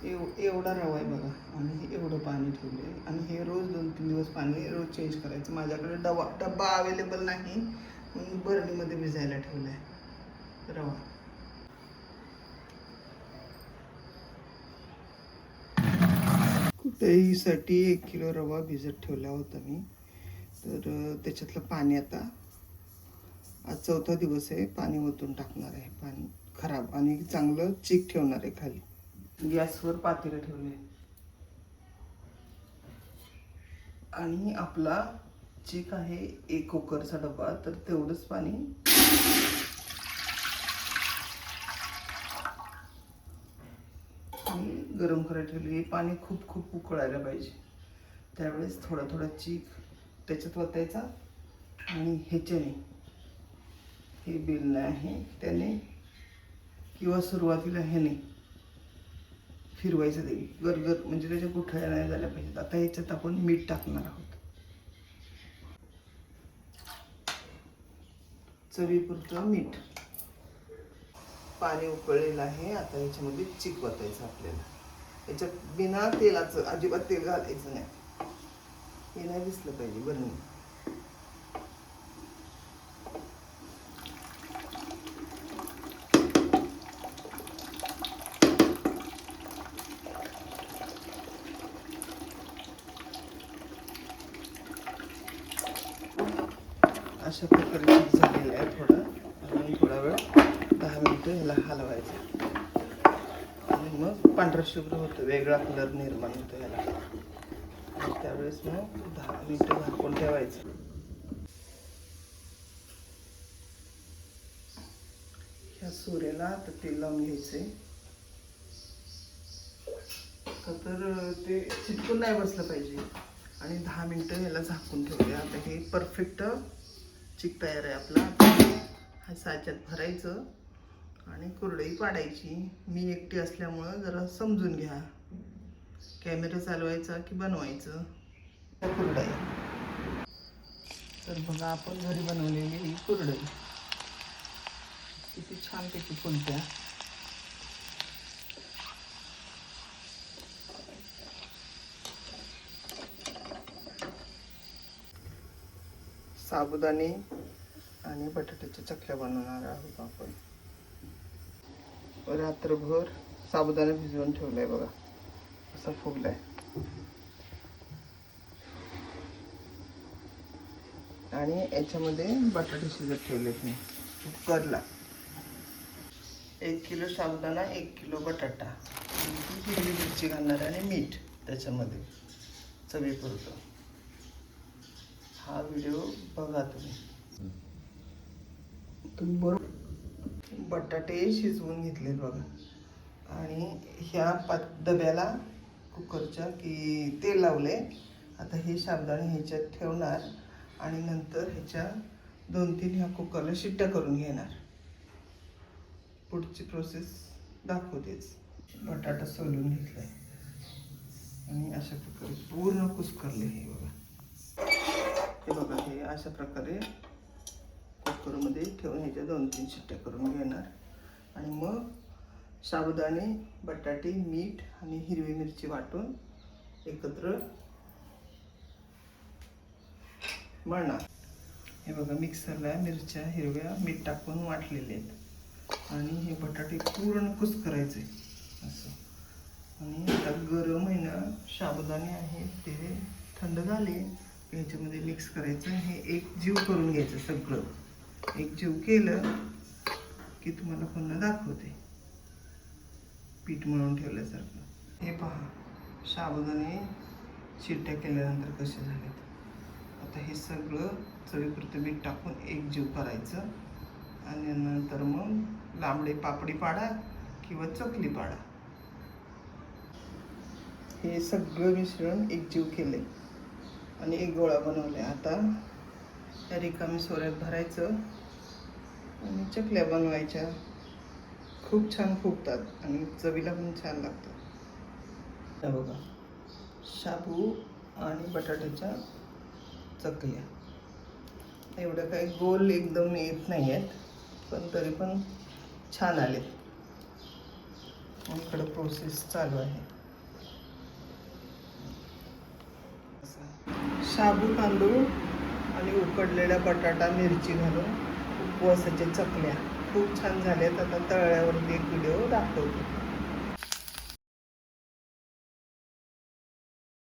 एवढा रवा आहे बघा आणि हे एवढं पाणी ठेवलं आहे आणि हे रोज 2-3 दिवस पाणी रोज चेंज करायचं. माझ्याकडे डब्बा अवेलेबल नाही म्हणून बरणीमध्ये भिजायला ठेवला आहे रवा. कुठेहीसाठी 1 किलो रवा भिजत ठेवला होता मी. तर त्याच्यातलं पाणी आता आज 4था दिवस आहे. पाणी ओतून टाकणार आहे. पाणी खराब आणि चांगलं चीक ठेवणार आहे खाली. गॅसवर पातेलं ठेवले आणि आपला चीक आहे 1 कुकरचा डबा. तर तेवढंच पाणी गरम करायला ठेवले. हे पाणी खूप खूप उकळायला पाहिजे. त्यावेळेस थोडा थोडा चीक त्याच्यात ओतायचा आणि ह्याच्याने हे बेलन आहे त्याने किंवा सुरुवातीला ह्याने फिरवायचं. ते गरगर म्हणजे त्याच्या गुठळ्या नाही झाल्या पाहिजेत. आता ह्याच्यात आपण मीठ टाकणार आहोत. चवीपुरतं मीठ. पाणी उकळलेलं आहे. आता ह्याच्यामध्ये चीक ओतायचं आपल्याला. ह्याच्यात बिना तेलाचं अजिबात तेल घालायचं नाही. हे नाही दिसलं पाहिजे बरं. अशा प्रकारे चीक झालेलं आहे. थोडा वेळ 10 मिनिटं ह्याला हलवायचं आणि मग पांढरा शुभ्र होतं. वेगळा कलर निर्माण होतो ह्याला. त्यावेळेस मग 10 मिनिटं झाकून ठेवायचं. ह्या सुऱ्याला आता तेल लावून घ्यायचे. तर ते चिटकून नाही बसलं पाहिजे आणि 10 मिनिटं ह्याला झाकून ठेवूया. आता हे परफेक्ट चीक तयार आहे आपला. हा साच्यात भरायचं आणि कुरडई पाडायची. मी एकटी असल्यामुळं जरा समजून घ्या. कॅमेरा चालवायचा की बनवायचं. कुरडई तर बघा आपण घरी बनवलेली ही कुरडई किती छानपैकी फुलत्या. साबुदाणे आणि बटाट्याच्या चकल्या बनवणार आहोत आपण. रात्रभर साबुदाणा भिजवून ठेवलाय बघा. असा फुगलाय आणि याच्यामध्ये बटाटे शिजत ठेवलेत मी कुकरला. 1 किलो साबुदाणा, 1 किलो बटाटा, हिरवी मिरची घालणार आणि मीठ त्याच्यामध्ये चवीपुरतं. हा व्हिडिओ बघा तुम्ही बरोबर. बटाटे शिजवून घेतलेत बघा आणि ह्या डब्याला कुकरच्या की तेल लावले. आता हे साबुदाणे ह्याच्यात ठेवणार आणि नंतर ह्याच्या 2-3 ह्या कुकरला शिट्ट्या करून घेणार. पुढची प्रोसेस दाखवतेच. बटाटा सोलून घेतलाय आणि अशा प्रकारे पूर्ण कुस्करले. हे बघा, हे बघा, हे अशा प्रकारे कुकरमध्ये ठेवून ह्याच्या 2-3 शिट्ट्या करून घेणार आणि मग साबुदाणे, बटाटे, मीठ आणि हिरवी मिरची वाटून एकत्र मळणार. हे बघा, मिक्सरला मिरच्या हिरव्या मीठ टाकून वाटलेले आहेत आणि हे बटाटे पूर्ण कुस्करायचे असं. आणि आता गरम आहे ना, साबुदाणे आहे ते थंड झाले ह्याच्यामध्ये मिक्स करायचं. हे एक जीव करून घ्यायचं. सगळं एक जीव केलं की तुम्हाला पुन्हा दाखवते पीठ मळून ठेवल्यासारखं. हे पहा, साबुदाणे शिट्ट्या केल्यानंतर कसे झालेत. आता हे सगळं चवीपुरतं मीठ टाकून एक जीव करायचं आणि नंतर मग लांबडे पापडी पाडा किंवा चकली पाडा. हे सगळं मिश्रण एक जीव केले आणि एक गोळा बनवला. आता त्या रिकामी सोऱ्यात भरायचं आणि चकल्या बनवायच्या. खूप छान फुगतात आणि चवीला पण छान लागतात. बघा, शाबू आणि बटाट्याच्या चकल्या. एवढं काही गोल एकदम येत नाही आहेत पण तरी पण छान आले. इकडं प्रोसेस चालू आहे. शाबू तांदूळ आणि उकडलेल्या बटाटा मिरची घालून उपवासाच्या चकल्या खूप छान झाल्यात. आता तळल्यावरती एक व्हिडिओ दाखवतो.